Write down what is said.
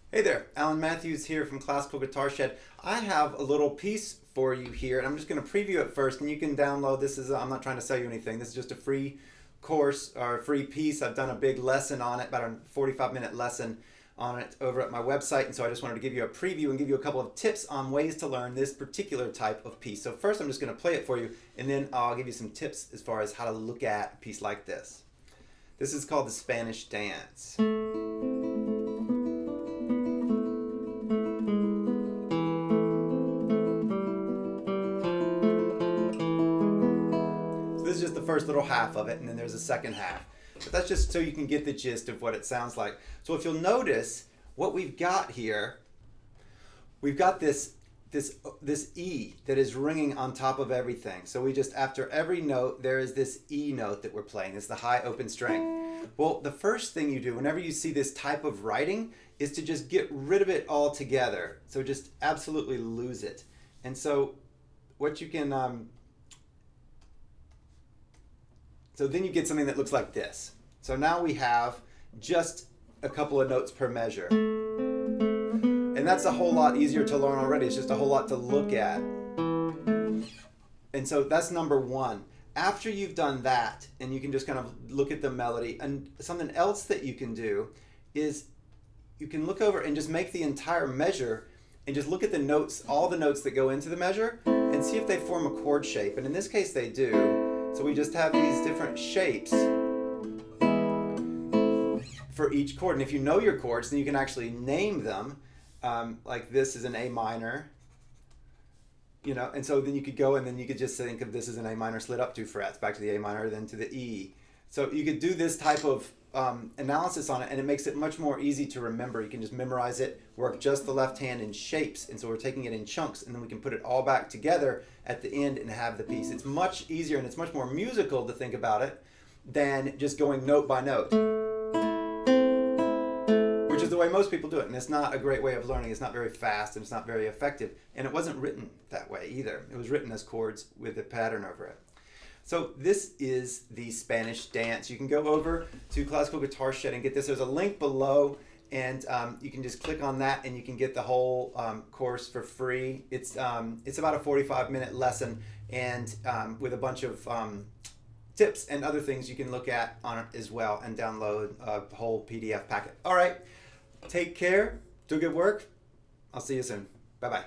Hey there, Alan Mathews here from Classical Guitar Shed. I have a little piece for you here, and I'm just going to preview it first, and you can download this. I'm not trying to sell you anything. This is just a free course or a free piece. I've done a big lesson on it, about a 45-minute lesson on it over at my website, and so I just wanted to give you a preview and give you a couple of tips on ways to learn this particular type of piece. So first I'm just going to play it for you, and then I'll give you some tips as far as how to look at a piece like this. This is called the Spanish Dance. This is just the first little half of it, and then there's a second half. But that's just so you can get the gist of what it sounds like. So if you'll notice, what we've got here, we've got this E that is ringing on top of everything. So we just, after every note, there is this E note that we're playing. It's the high open string. Well, the first thing you do whenever you see this type of writing is to just get rid of it altogether. So just absolutely lose it. And so what you can... So then you get something that looks like this. So now we have just a couple of notes per measure. And that's a whole lot easier to learn already. It's just a whole lot to look at. And so that's number one. After you've done that, and you can just kind of look at the melody, and something else that you can do is you can look over and just make the entire measure and just look at the notes, all the notes that go into the measure, and see if they form a chord shape. And in this case they do. So we just have these different shapes for each chord. And if you know your chords, then you can actually name them. Like this is an A minor, you know, and so then you could go and then you could just think of this as an A minor slid up 2 frets, back to the A minor, then to the E. So you could do this type of analysis on it, and it makes it much more easy to remember. You can just memorize it, work just the left hand in shapes, and so we're taking it in chunks, and then we can put it all back together at the end and have the piece. It's much easier and it's much more musical to think about it than just going note by note, which is the way most people do it, and it's not a great way of learning. It's not very fast and it's not very effective, and it wasn't written that way either. It was written as chords with a pattern over it. So this is the Spanish Dance. You can go over to Classical Guitar Shed and get this. There's a link below, and you can just click on that and you can get the whole course for free. It's about a 45-minute lesson, and with a bunch of tips and other things you can look at on it as well, and download a whole PDF packet. All right, take care, do good work. I'll see you soon. Bye-bye.